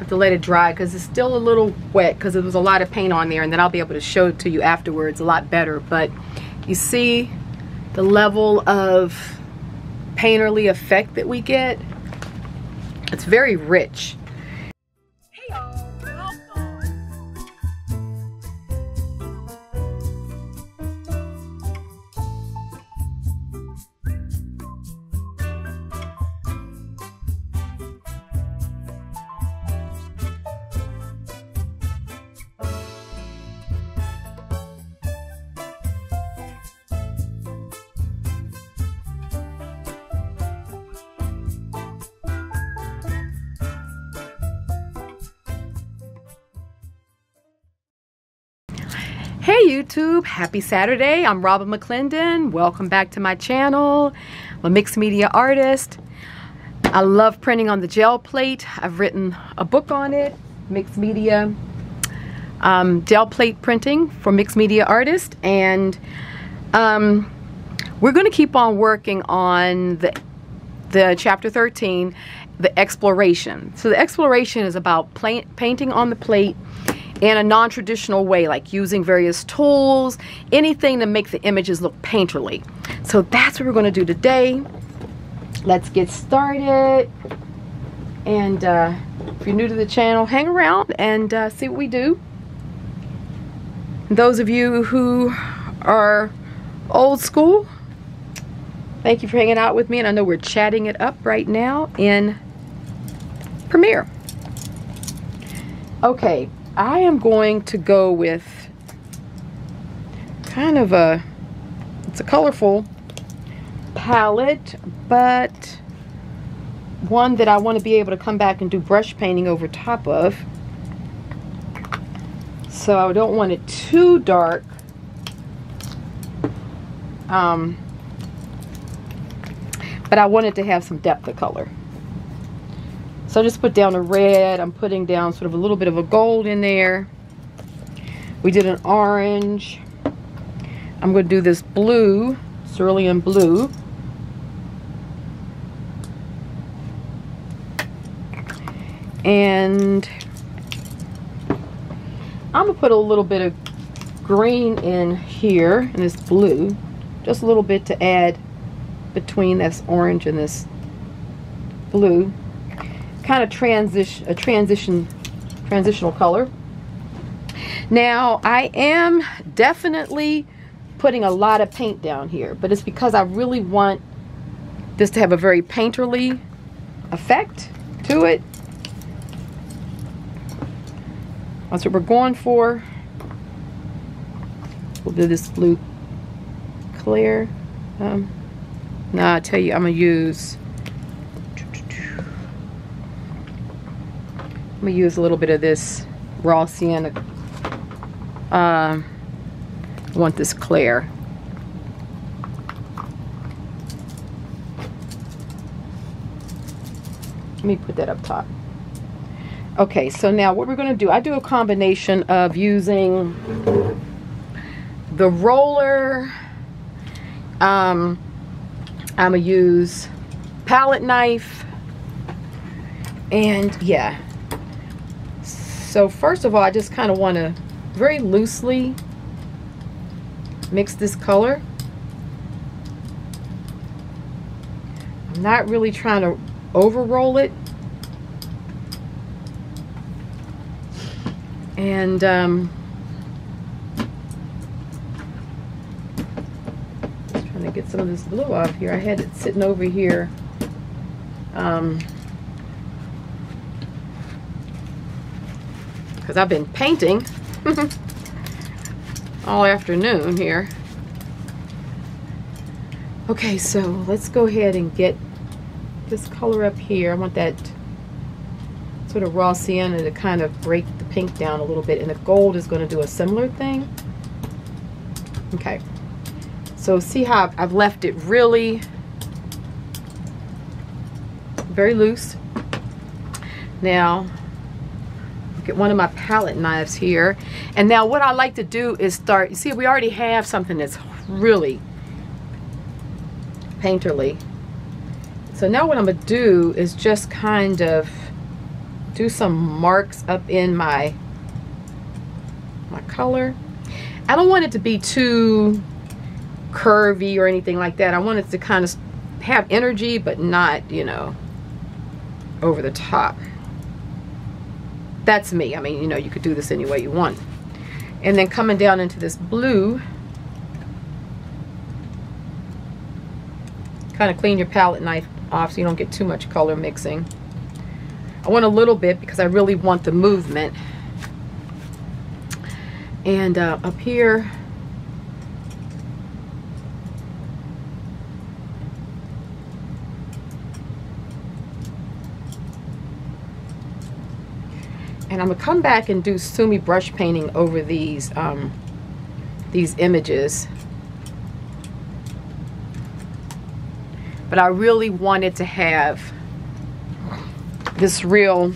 have to let it dry because it's still a little wet because there was a lot of paint on there, and then I'll be able to show it to you afterwards a lot better. But you see the level of painterly effect that we get? It's very rich. Hey YouTube, happy Saturday. I'm Robin McClendon. Welcome back to my channel. I'm a mixed media artist. I love printing on the gel plate. I've written a book on it, mixed media gel plate printing for mixed media artists, and we're going to keep on working on the chapter 13, the exploration. So the exploration is about painting on the plate in a non-traditional way, like using various tools, anything to make the images look painterly. So that's what we're going to do today. Let's get started. And if you're new to the channel, hang around and see what we do. And those of you who are old school, thank you for hanging out with me. And I know we're chatting it up right now in Premiere. Okay. I am going to go with kind of it's a colorful palette, but one that I want to be able to come back and do brush painting over top of. So I don't want it too dark. But I want it to have some depth of color. So I just put down a red. I'm putting down sort of a little bit of a gold in there. We did an orange. I'm going to do this blue, cerulean blue. And I'm going to put a little bit of green in here, in this blue. Just a little bit to add between this orange and this blue. Kind of transitional color. Now I am definitely putting a lot of paint down here, but it's because I really want this to have a very painterly effect to it. That's what we're going for. We'll do this blue clear. No, I tell you, I'm gonna use a little bit of this raw sienna. I want this clear. Let me put that up top. Okay, so now what we're going to do, I do a combination of using the roller. I'm going to use palette knife, and yeah. So first of all, I just kind of want to very loosely mix this color. I'm not really trying to over-roll it. And just trying to get some of this blue off here. I had it sitting over here. Because I've been painting all afternoon here. Okay, so let's go ahead and get this color up here. I want that sort of raw sienna to kind of break the pink down a little bit, and the gold is going to do a similar thing. Okay, so see how I've left it really very loose. Now get one of my palette knives here, and now what I like to do is start, you see we already have something that's really painterly. So now what I'm going to do is just kind of do some marks up in my color. I don't want it to be too curvy or anything like that. I want it to kind of have energy, but not, you know, over the top. That's me. I mean, you know, you could do this any way you want. And then coming down into this blue, kind of clean your palette knife off so you don't get too much color mixing. I want a little bit because I really want the movement. And up here, and I'm gonna come back and do Sumi brush painting over these images. But I really wanted to have this real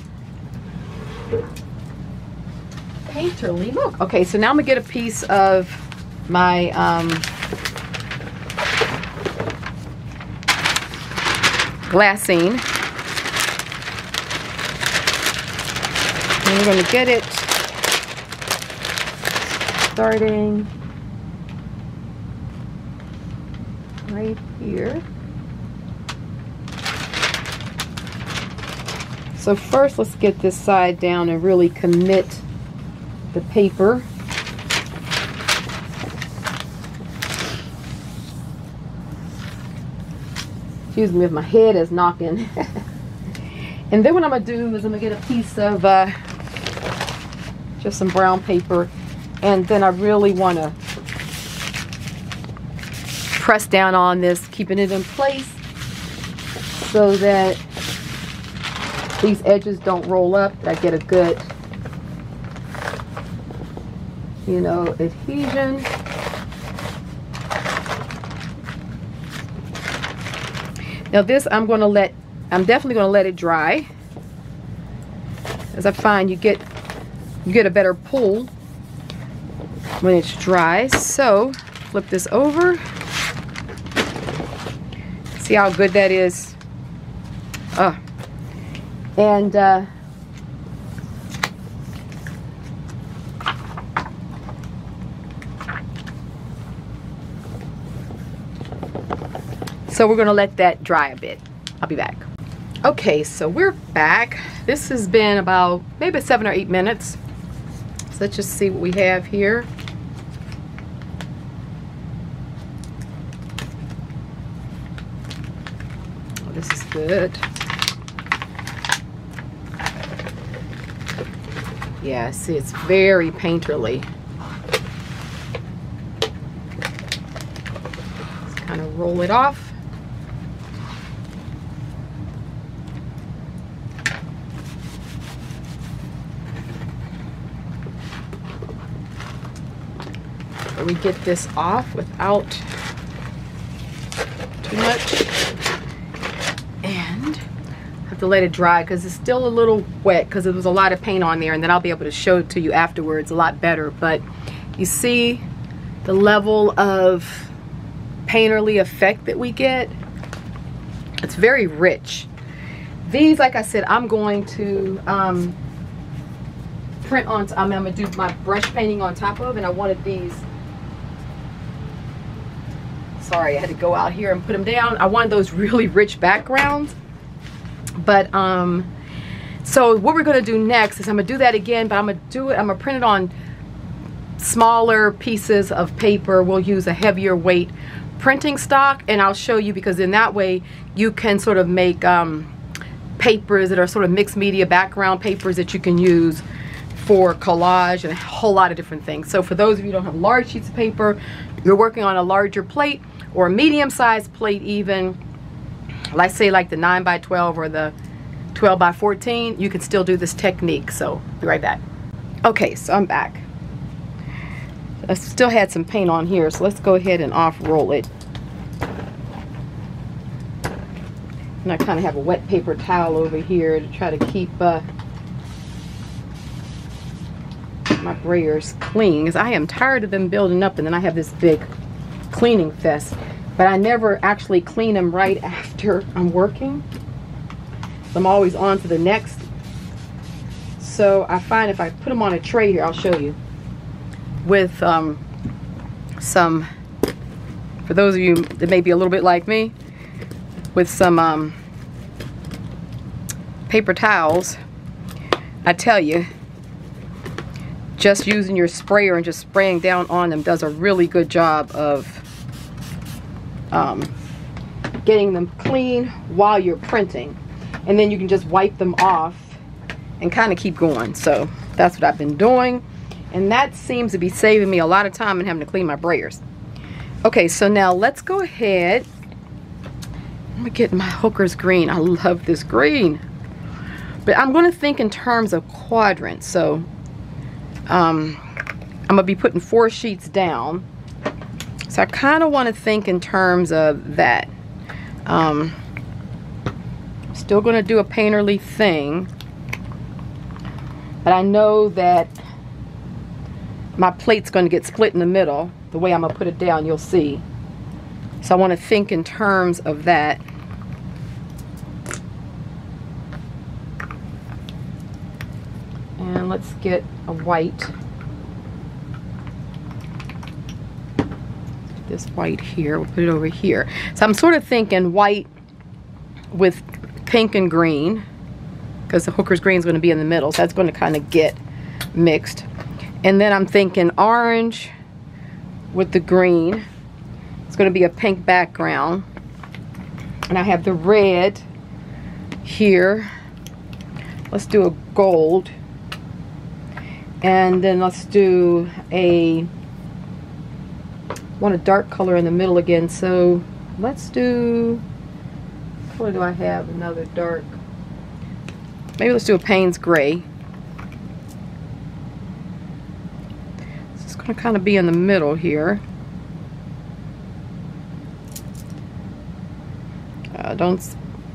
painterly look. Okay, so now I'm gonna get a piece of my glassine, and we're gonna get it starting right here. So first, let's get this side down and really commit the paper. Excuse me if my head is knocking. And then what I'm gonna do is I'm gonna get a piece of just some brown paper, and then I really want to press down on this, keeping it in place so that these edges don't roll up. I get a good, you know, adhesion. Now this I'm definitely going to let it dry, as I find you get a better pull when it's dry. So flip this over. See how good that is. And so we're going to let that dry a bit. I'll be back. Okay, so we're back. This has been about maybe 7 or 8 minutes. So let's just see what we have here. Oh, this is good. Yeah, see, it's very painterly. Just kind of roll it off. So we get this off without too much. And have to let it dry because it's still a little wet because there was a lot of paint on there, and then I'll be able to show it to you afterwards a lot better. But you see the level of painterly effect that we get. It's very rich. These, like I said, I'm going to print on. I'm going to do my brush painting on top of, and I wanted these. Sorry, I had to go out here and put them down. I wanted those really rich backgrounds. But so what we're going to do next is I'm going to do that again, but I'm going to print it on smaller pieces of paper. We'll use a heavier weight printing stock, and I'll show you, because in that way you can sort of make papers that are sort of mixed media background papers that you can use for collage and a whole lot of different things. So for those of you who don't have large sheets of paper, you're working on a larger plate or a medium-sized plate even, let's say like the 9x12 or the 12x14, you can still do this technique. So be right back. Okay, so I'm back. I still had some paint on here, so let's go ahead and off roll it. And I kind of have a wet paper towel over here to try to keep my brayers clean, because I am tired of them building up, and then I have this big cleaning fest. But I never actually clean them right after I'm working. So I'm always on to the next. So I find if I put them on a tray here, I'll show you, with some, for those of you that may be a little bit like me, with some paper towels, I tell you, just using your sprayer and just spraying down on them does a really good job of getting them clean while you're printing. And then you can just wipe them off and kind of keep going. So that's what I've been doing. And that seems to be saving me a lot of time and having to clean my brayers. Okay, so now let's go ahead. Let me get my Hooker's green. I love this green. But I'm going to think in terms of quadrants. So I'm going to be putting 4 sheets down. So I kind of want to think in terms of that. Still going to do a painterly thing. But I know that my plate's going to get split in the middle. The way I'm going to put it down, you'll see. So I want to think in terms of that. And let's get a white. This white here, we'll put it over here. So I'm sort of thinking white with pink and green, because the Hooker's green is going to be in the middle, so that's going to kind of get mixed. And then I'm thinking orange with the green. It's going to be a pink background. And I have the red here. Let's do a gold. And then let's do want a dark color in the middle again, so let's do, what do I have, another dark, maybe let's do a Payne's gray. So it's going to kind of be in the middle here.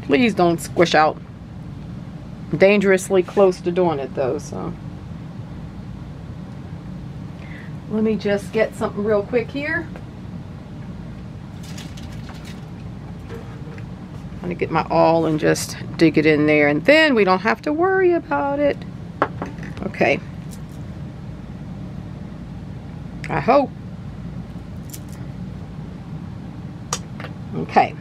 Please don't squish out. Dangerously close to doing it though, so let me just get something real quick here. I'm going to get my awl and just dig it in there, and then we don't have to worry about it. Okay. I hope. Okay.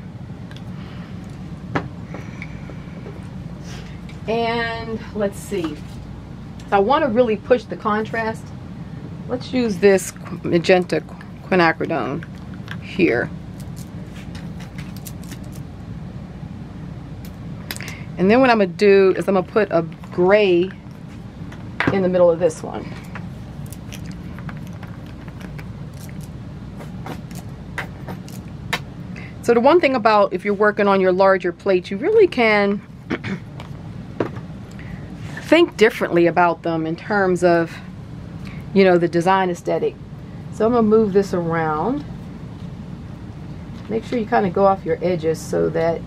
And let's see. I want to really push the contrast. Let's use this magenta quinacridone here. And then what I'm going to do is I'm going to put a gray in the middle of this one. So the one thing about if you're working on your larger plates, you really can think differently about them in terms of, you know, the design aesthetic. So I'm going to move this around. Make sure you kind of go off your edges so that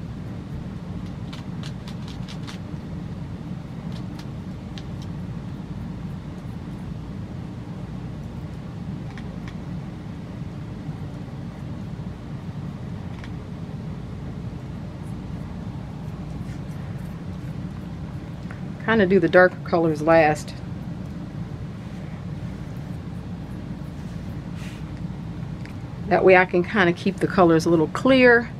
kind of do the darker colors last. That way I can kind of keep the colors a little clear.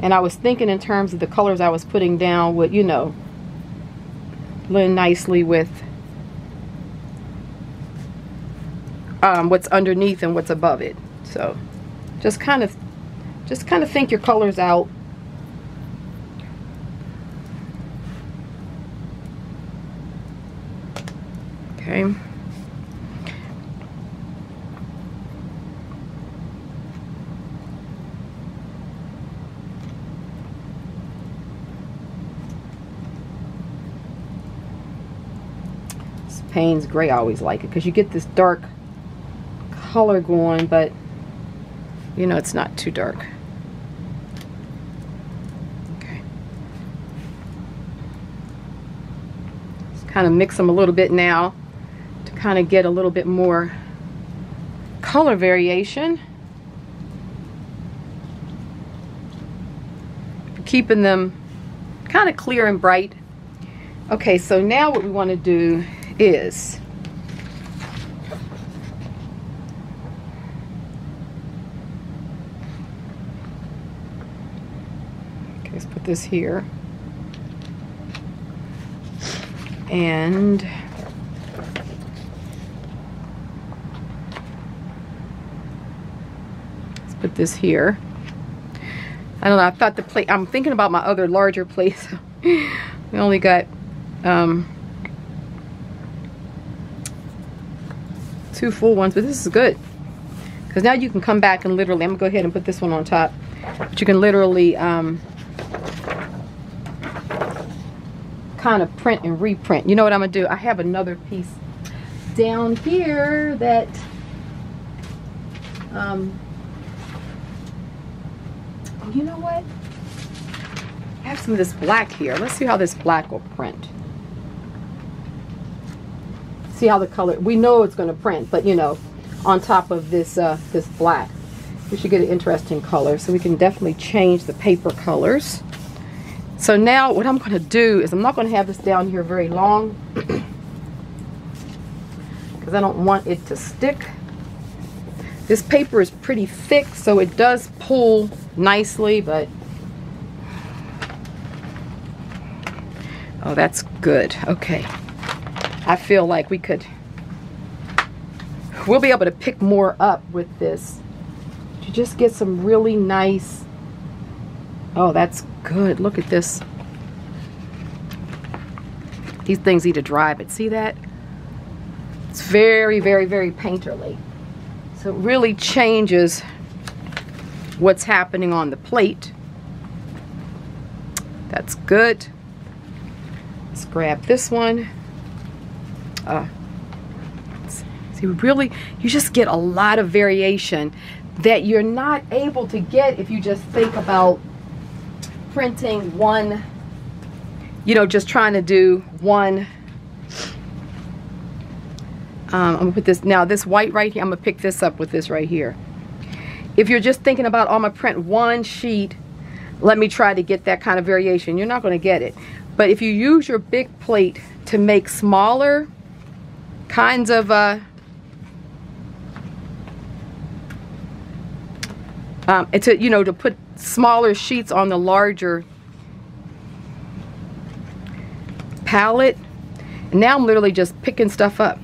And I was thinking in terms of the colors I was putting down would, you know, blend nicely with what's underneath and what's above it. So just kind of think your colors out. Okay. This Payne's gray, I always like it because you get this dark color going, but you know it's not too dark. Okay. Just kind of mix them a little bit now to kind of get a little bit more color variation. Keeping them kind of clear and bright. Okay, so now what we want to do is let's put this here, and let's put this here. I don't know, I thought the plate, I'm thinking about my other larger plates. We only got 2 full ones, but this is good because now you can come back and literally, I'm gonna go ahead and put this one on top, but you can literally kind of print and reprint. You know what I'm gonna do? I have another piece down here that you know what? I have some of this black here. Let's see how this black will print. See how the color, we know it's going to print, but you know, on top of this this black, we should get an interesting color. So we can definitely change the paper colors. So now what I'm going to do is, I'm not going to have this down here very long because I don't want it to stick. This paper is pretty thick, so it does pull nicely, but oh, that's good. Okay, I feel like we'll be able to pick more up with this to just get some really nice, oh, that's good. Look at this. These things need to dry, but see that? It's very, very, very painterly. So it really changes what's happening on the plate. That's good. Let's grab this one. See, really, you just get a lot of variation that you're not able to get if you just think about printing one, you know, just trying to do one. I'm gonna put this, now this white right here, I'm gonna pick this up with this right here. If you're just thinking about, oh, I'm gonna print one sheet, let me try to get that kind of variation, you're not gonna get it. But if you use your big plate to make smaller kinds of you know, to put smaller sheets on the larger palette, and now I'm literally just picking stuff up.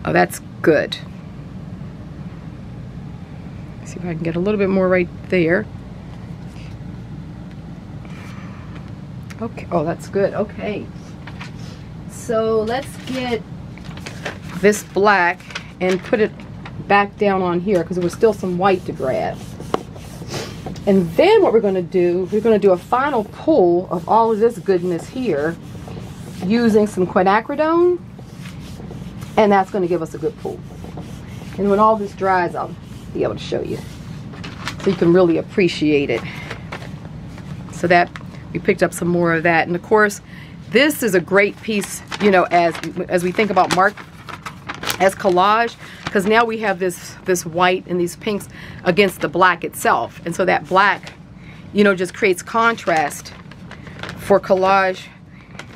Oh, that's good. Let's see if I can get a little bit more right there. Okay, oh, that's good. Okay, so let's get this black and put it back down on here because there was still some white to grab. And then what we're going to do, we're going to do a final pull of all of this goodness here using some quinacridone, and that's going to give us a good pull. And when all this dries, I'll be able to show you so you can really appreciate it. So that we picked up some more of that, and of course this is a great piece, you know, as we think about as collage, because now we have this white and these pinks against the black itself, and so that black, you know, just creates contrast for collage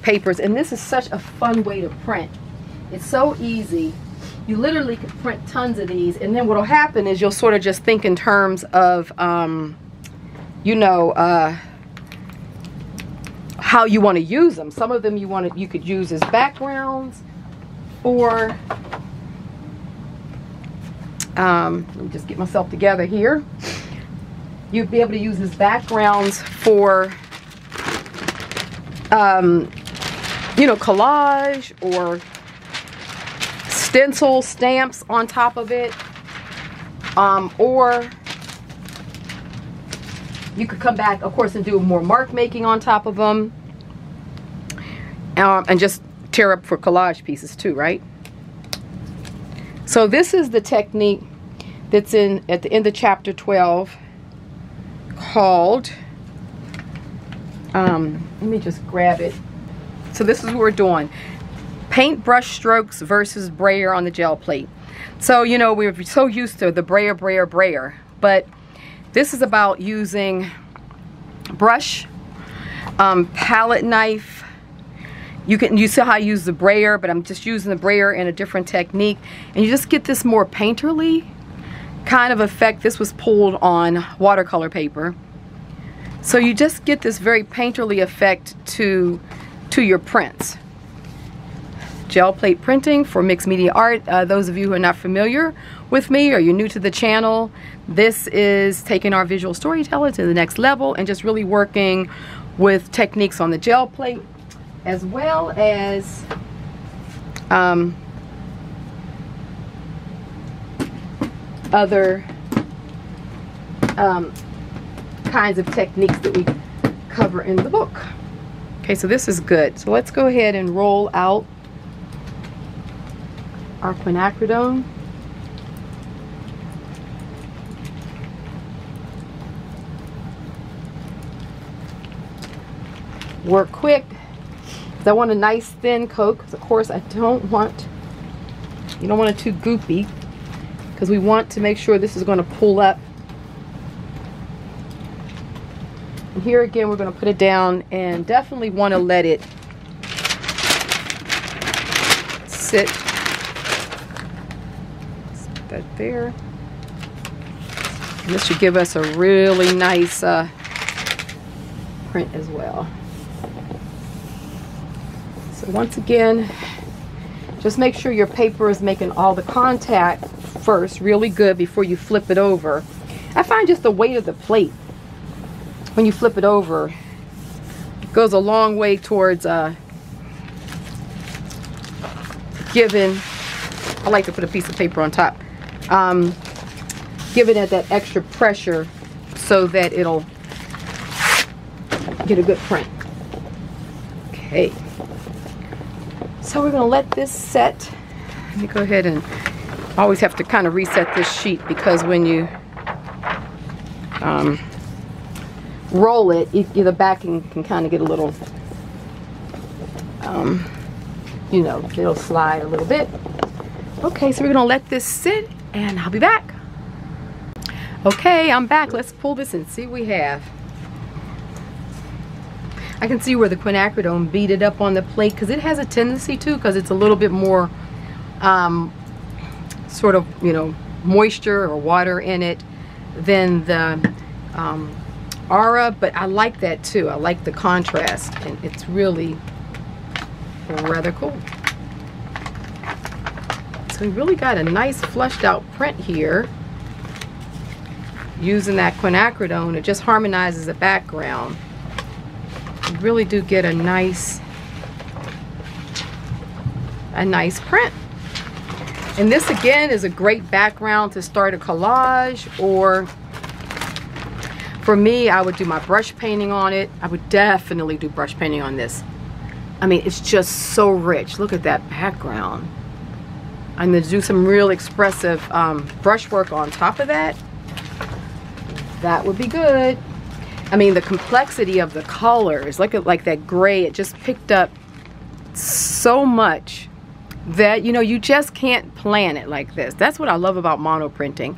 papers. And this is such a fun way to print. It's so easy. You literally could print tons of these, and then what will happen is you'll sort of just think in terms of you know, how you want to use them. Some of them you could use as backgrounds, or let me just get myself together here. You'd be able to use as backgrounds for you know, collage, or stencil stamps on top of it, or you could come back, of course, and do more mark making on top of them, and just tear up for collage pieces too, right? So this is the technique that's at the end of chapter 12 called, let me just grab it. So this is what we're doing. Paint brush strokes versus brayer on the gel plate. So, you know, we're so used to the brayer, but This is about using brush, palette knife. You see how I use the brayer, but I'm just using the brayer in a different technique, and you just get this more painterly kind of effect. This was pulled on watercolor paper, so you just get this very painterly effect to your prints. Gel plate printing for mixed media art. Those of you who are not familiar with me, or you're new to the channel, this is taking our visual storyteller to the next level and just really working with techniques on the gel plate, as well as other kinds of techniques that we cover in the book. Okay, so this is good. So let's go ahead and roll out our quinacridone. Work quick. I want a nice thin coat, because of course you don't want it too goopy, because we want to make sure this is going to pull up. And here again, we're going to put it down, and definitely want to let it sit. Put that there. And this should give us a really nice print as well. So once again, just make sure your paper is making all the contact first really good before you flip it over. I find just the weight of the plate when you flip it over goes a long way towards giving, I like to put a piece of paper on top, giving it that extra pressure so that it'll get a good print. Okay. So we're going to let this set. Let me go ahead and always have to kind of reset this sheet, because when you roll it, the backing can kind of get a little, you know, it'll slide a little bit. Okay, so we're going to let this sit, and I'll be back. Okay, I'm back. Let's pull this and see what we have. I can see where the quinacridone beat it up on the plate, because it has a tendency to, because it's a little bit more sort of, you know, moisture or water in it than the Aura, but I like that too. I like the contrast, and it's really rather cool. So we really got a nice flushed out print here using that quinacridone. It just harmonizes the background. You really do get a nice print. And this again is a great background to start a collage, or for me, I would do my brush painting on it. I would definitely do brush painting on this. I mean, it's just so rich. Look at that background. I'm going to do some real expressive brushwork on top of that. That would be good. I mean, the complexity of the colors, look at like that gray, it just picked up so much that, you know, you just can't plan it like this. That's what I love about mono printing.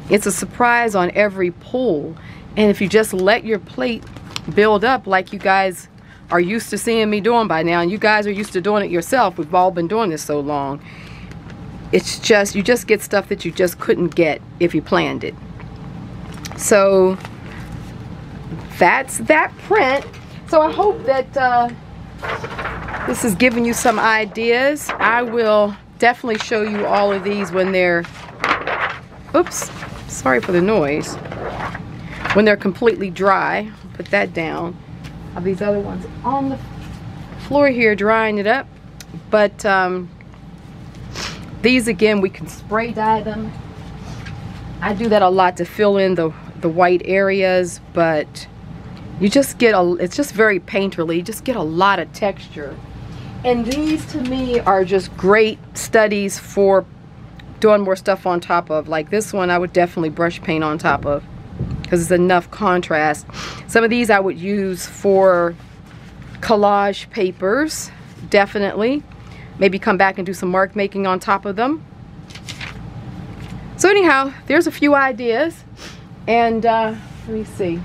It's a surprise on every pull, and if you just let your plate build up like you guys are used to seeing me doing by now, and you guys are used to doing it yourself, we've all been doing this so long, it's just, you just get stuff that you just couldn't get if you planned it. So that's that print. So I hope that this is giving you some ideas. I will definitely show you all of these when they're, oops, sorry for the noise, when they're completely dry. Put that down. I have these other ones on the floor here drying it up, but these again, we can spray dye them. I do that a lot to fill in the white areas, but you just get it's just very painterly. You just get a lot of texture. And these to me are just great studies for doing more stuff on top of. Like this one I would definitely brush paint on top of, because it's enough contrast. Some of these I would use for collage papers, definitely. Maybe come back and do some mark making on top of them. So anyhow, there's a few ideas. And let me see.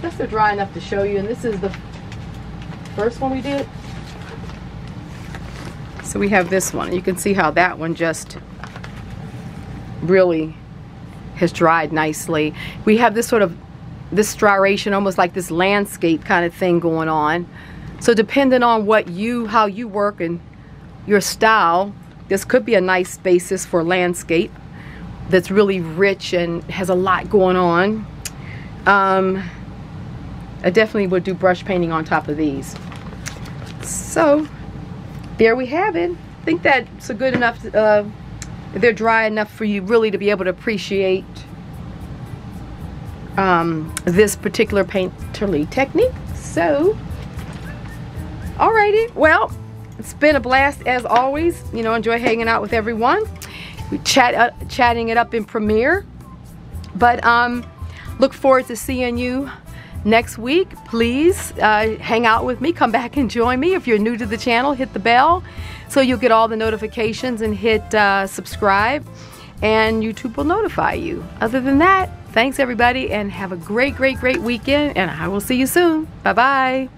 Just they're dry enough to show you. And this is the first one we did. So we have this one. You can see how that one just really has dried nicely. We have this sort of this striation, almost like this landscape kind of thing going on. So depending on how you work and your style, this could be a nice basis for landscape that's really rich and has a lot going on. I definitely would do brush painting on top of these. So there we have it. I think that's a good enough, they're dry enough for you really to be able to appreciate this particular painterly technique. So, alrighty, well, it's been a blast as always. You know, enjoy hanging out with everyone. We chatting it up in Premiere. But look forward to seeing you next week. Please hang out with me. Come back and join me. If you're new to the channel, hit the bell so you'll get all the notifications, and hit subscribe, and YouTube will notify you. Other than that, thanks everybody, and have a great weekend, and I will see you soon. Bye-bye.